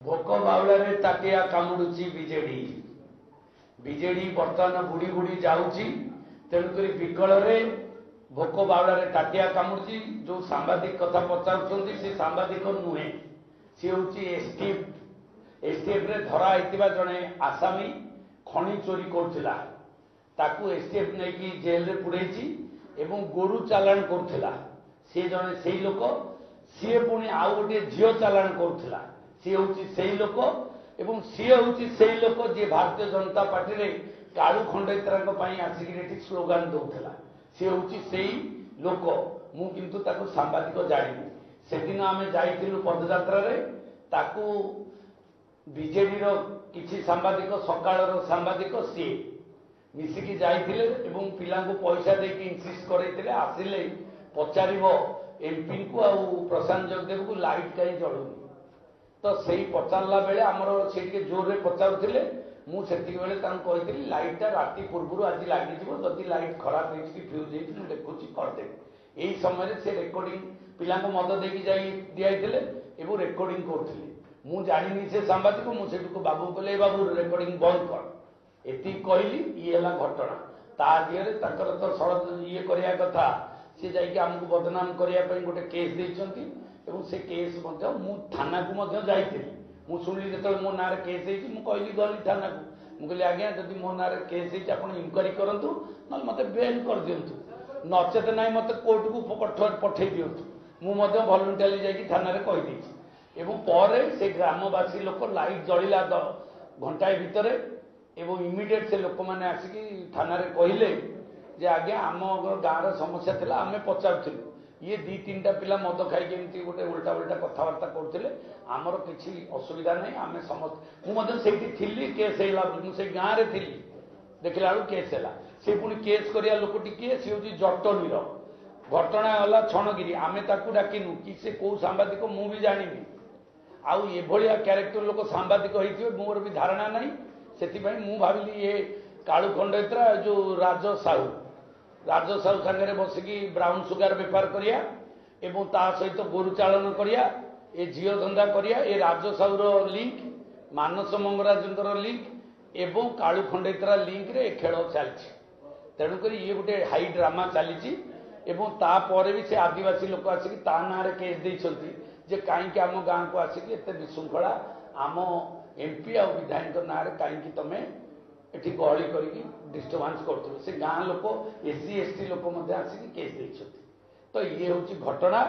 भोक बाउलारे ताकिया कामुड़ुची BJD BJD बर्तमान बुड़ी बुड़ी जाऊची तेणुकरी विकल भोक बाउलारे टाटिया कामुड़ुची जो सांबादिक कथा पचार से सांबादिक नुहे सी हूँ एसटीएफ रे धरा होता जड़े आसामी खनि चोरी करुला ताकू एसटीएफ नहीं जेल रे पुड़ेची एवं गोरु चालाण करुला सी जड़े से लोक सी पुणी आउ गोटे झील चालाण करुला सी हूँ से लोक एवं सी हूँ से लोक जी भारतीय जनता पार्टी रे कालू खंडेतरा आसिक स्लोगान दौला सी हूँ से लोक मु किंतु ताकू सांबादिक जानी से दिन आम जाइलु पदयात्रा ताकू बीजेडी किसी सांबादिक सकाल सांबादिक सी मिसिकी जाइथिले एवं पिला पैसा देके इनसिस्ट करते आसिले पचार एमपी को आ प्रशांत जगदेव को लाइट कहीं जलुनी तो से पचारा बेले आमर से जोर में पचारुले मुझे कही लाइटा राति पूर्व आज लगे जदि लाइट खराब हो फ्यूज हो देखुची करदे यही समय से रेकर्डिंग पिला मद देकी दिखाई रेकर्डिंग करते मु जानी से सांबादिक मुझे बाबू कहले बाबू रेकर्डिंग बंद कर एति कहली ये घटना ता दिहरे तो सड़ ये करने कथा सी जामको बदनाम करने गोटे केस देती से केस मु थाना को जाइली मु शुणिली जो मो ना केस कहली गली थाना को मुझे आज्ञा जब मो ना केस इनक्वारी करूँ ना मत बेल कर दिंतु नचेत ना मत कोर्ट को पठे दिंतु मुझे भलंटियरली जाकि थाना कहीदे एवं पर से ग्रामवासी लोक लाइट जलिला घंटाए भितर एवं इमिडिएट से लोक मैंने आसिक थाना कहले जे आज्ञा आम गाँव समस्या था आम पचारूँ ये दी तीन टा पिला मद खाई गोटे उल्टा उल्टा कथबार्ता करते आमर किसी असुविधा नहीं आम समस्त मुझे थी केस मुझे गाँव में थी देखला बेलू केस है से पुणी केस करिया लोकटी किए सी हूँ जटनी घटना गला छणगिरी आम ताकू डाकिनु कि से कौ सांबादिक मु भी जानी आउ ये क्यारेक्टर लोक सांबादिक होते मोर भी धारणा नहीं से मु भाविली ये कालू खंडेतरा जो राज साहू सागर बसिकी ब्राउन सुगार बेपार करिया एवं ता सहित गोरु चालन करिया ए झील धंदा करिया ए राज साहूर लिंक मानस मंगराजंकर लिंक एवं कालू खंडेतरा लिंक रे खेल चलती तेणुक ये गोटे हाई ड्रामा चली तापर भी से आदिवासी लोक आसिक ता ना केस देइछंती जे कहीं आम गाँव को आसिक एत विशृंखला आम एमपी आ विधायक ना कहीं तुम ये गहली कर डिस्टर्बांस कर से गाँ लोक एससी एसटी लोक आसिक केस देइछंती तो ये हूँ घटना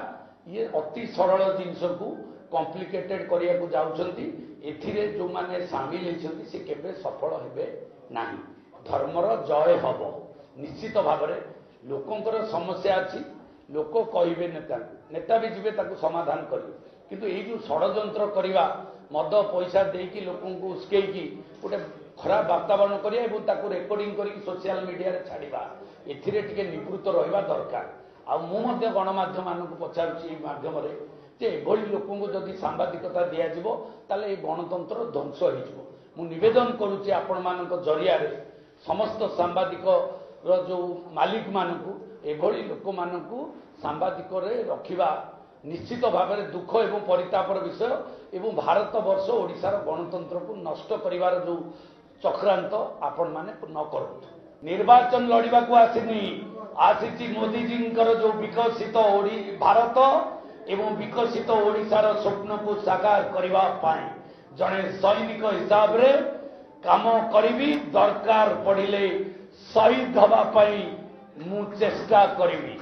ये अति सरल जिनस को कॉम्प्लिकेटेड करने को जाउछंती एथिरे जो माने सामिल होती से केबे सफल हेबे नाही धर्मर जय हब निश्चित भाव में लोकंकर समस्या अच्छी लोक कहे नेता भी जीवे ताकू समाधान करेंगे किंतु ये जो षड्यंत्र करवा मद पैसा देकी लोक उस्कई गोटे खराब वातावरण करा रेकर्डिंग करके सोशल मीडिया रे छाड़ा एथिरे निवृत्त रहा दरकार आ मुझे गणमाध्यम मान पचारुची माध्यम जे एभली लोक जदि सांबादिकता दिज्व ताले गणतंत्र ध्वंस हो निवेदन करुच्ची आपण मान जरिया समस्त सांबादिक जो मालिक मानू एभली लोक मानू सांबादिक रखा निश्चित भाव में दुख एवं परितापर विषय एवं भारत वर्ष ओडिशार गणतंत्र को नष्ट करिवार जो चक्रांत आपण माने न करूँ निर्वाचन लड़वा को आसी मोदीजी जो विकसित भारत एवं विकसित ओडिशार स्वप्न को साकार करने जड़े सैनिक हिसाब रे काम करी दरकार पड़िले शहीद हवापाई मु चेष्टा करी।